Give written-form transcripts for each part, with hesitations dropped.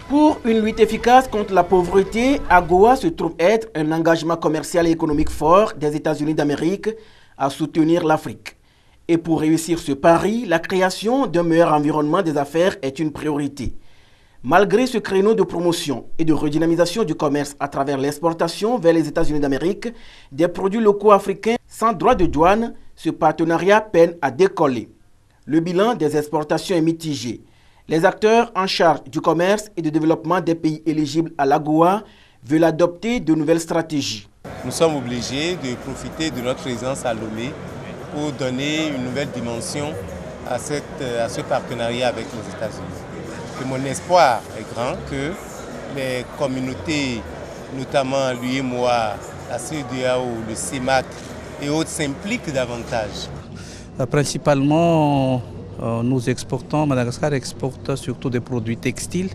Pour une lutte efficace contre la pauvreté, AGOA se trouve être un engagement commercial et économique fort des États-Unis d'Amérique à soutenir l'Afrique. Et pour réussir ce pari, la création d'un meilleur environnement des affaires est une priorité. Malgré ce créneau de promotion et de redynamisation du commerce à travers l'exportation vers les États-Unis d'Amérique des produits locaux africains sans droit de douane, ce partenariat peine à décoller. Le bilan des exportations est mitigé. Les acteurs en charge du commerce et du développement des pays éligibles à l'AGOA veulent adopter de nouvelles stratégies. Nous sommes obligés de profiter de notre présence à Lomé pour donner une nouvelle dimension à ce partenariat avec les États-Unis. Et mon espoir est grand que les communautés, notamment l'UEMOA, la CEDEAO, le CEMAC et autres s'impliquent davantage. Principalement, nous exportons, Madagascar exporte surtout des produits textiles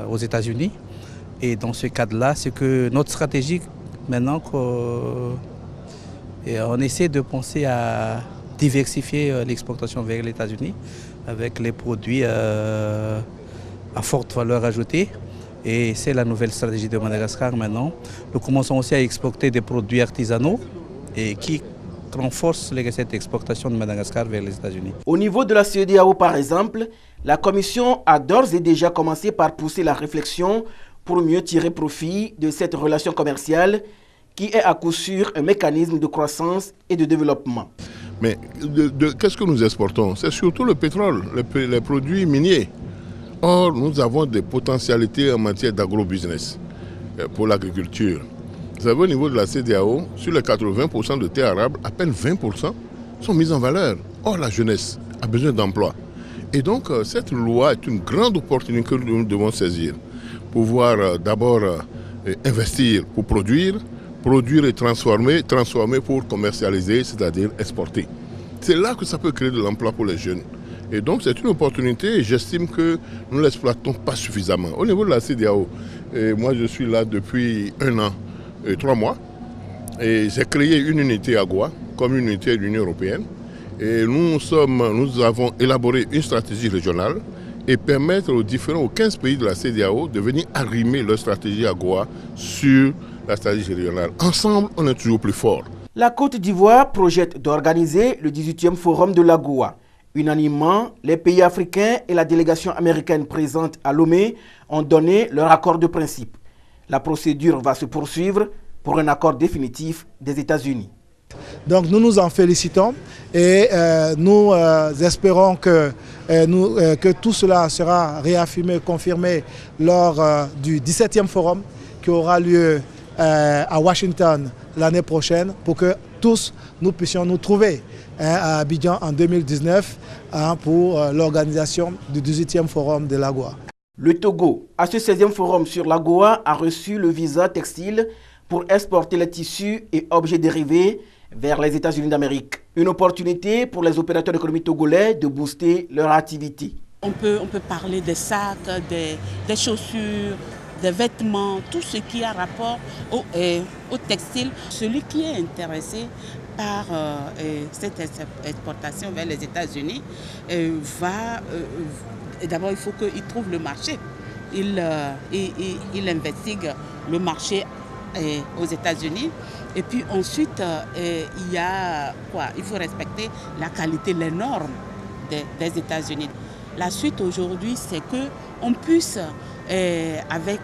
aux États-Unis. Et dans ce cadre-là, c'est que notre stratégie maintenant, on essaie de penser à diversifier l'exportation vers les États-Unis avec les produits à forte valeur ajoutée. Et c'est la nouvelle stratégie de Madagascar maintenant. Nous commençons aussi à exporter des produits artisanaux et qui renforce cette exportation de Madagascar vers les États-Unis. Au niveau de la CEDEAO par exemple, la Commission a d'ores et déjà commencé par pousser la réflexion pour mieux tirer profit de cette relation commerciale qui est à coup sûr un mécanisme de croissance et de développement. Mais qu'est-ce que nous exportons? C'est surtout le pétrole, les produits miniers. Or, nous avons des potentialités en matière d'agro-business pour l'agriculture. Vous savez, au niveau de la CEDEAO, sur les 80% de terres arables, à peine 20% sont mises en valeur. Or, la jeunesse a besoin d'emploi. Et donc, cette loi est une grande opportunité que nous devons saisir. Pouvoir d'abord investir pour produire et transformer pour commercialiser, c'est-à-dire exporter. C'est là que ça peut créer de l'emploi pour les jeunes. Et donc, c'est une opportunité et j'estime que nous ne l'exploitons pas suffisamment. Au niveau de la CEDEAO, moi je suis là depuis 1 an et 3 mois. Et j'ai créé une unité AGOA, comme une unité de l'Union européenne. Et nous avons élaboré une stratégie régionale et permettre aux 15 pays de la CEDEAO de venir arrimer leur stratégie AGOA sur la stratégie régionale. Ensemble, on est toujours plus fort. La Côte d'Ivoire projette d'organiser le 18e forum de l'AGOA. Unanimement, les pays africains et la délégation américaine présente à Lomé ont donné leur accord de principe. La procédure va se poursuivre pour un accord définitif des États-Unis. Donc nous nous en félicitons et nous espérons que tout cela sera réaffirmé, confirmé lors du 17e forum qui aura lieu à Washington l'année prochaine pour que tous nous puissions nous trouver à Abidjan en 2019 pour l'organisation du 18e forum de l'AGOA. Le Togo, à ce 16e forum sur l'AGOA, a reçu le visa textile pour exporter les tissus et objets dérivés vers les États-Unis d'Amérique. Une opportunité pour les opérateurs économiques togolais de booster leur activité. On peut parler des sacs, des chaussures, des vêtements, tout ce qui a rapport au textile. Celui qui est intéressé par cette exportation vers les États-Unis d'abord il faut qu'il trouve le marché. Il investigue le marché aux États-Unis. Et puis ensuite, il faut respecter la qualité, les normes des États-Unis. La suite aujourd'hui, c'est qu'on puisse, avec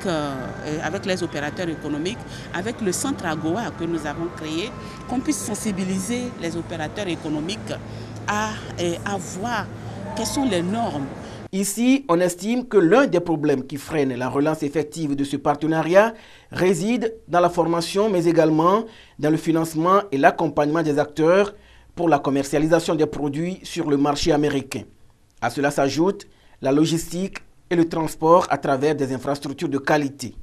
les opérateurs économiques, avec le centre AGOA que nous avons créé, qu'on puisse sensibiliser les opérateurs économiques à voir quelles sont les normes. Ici, on estime que l'un des problèmes qui freine la relance effective de ce partenariat réside dans la formation, mais également dans le financement et l'accompagnement des acteurs pour la commercialisation des produits sur le marché américain. À cela s'ajoute la logistique et le transport à travers des infrastructures de qualité.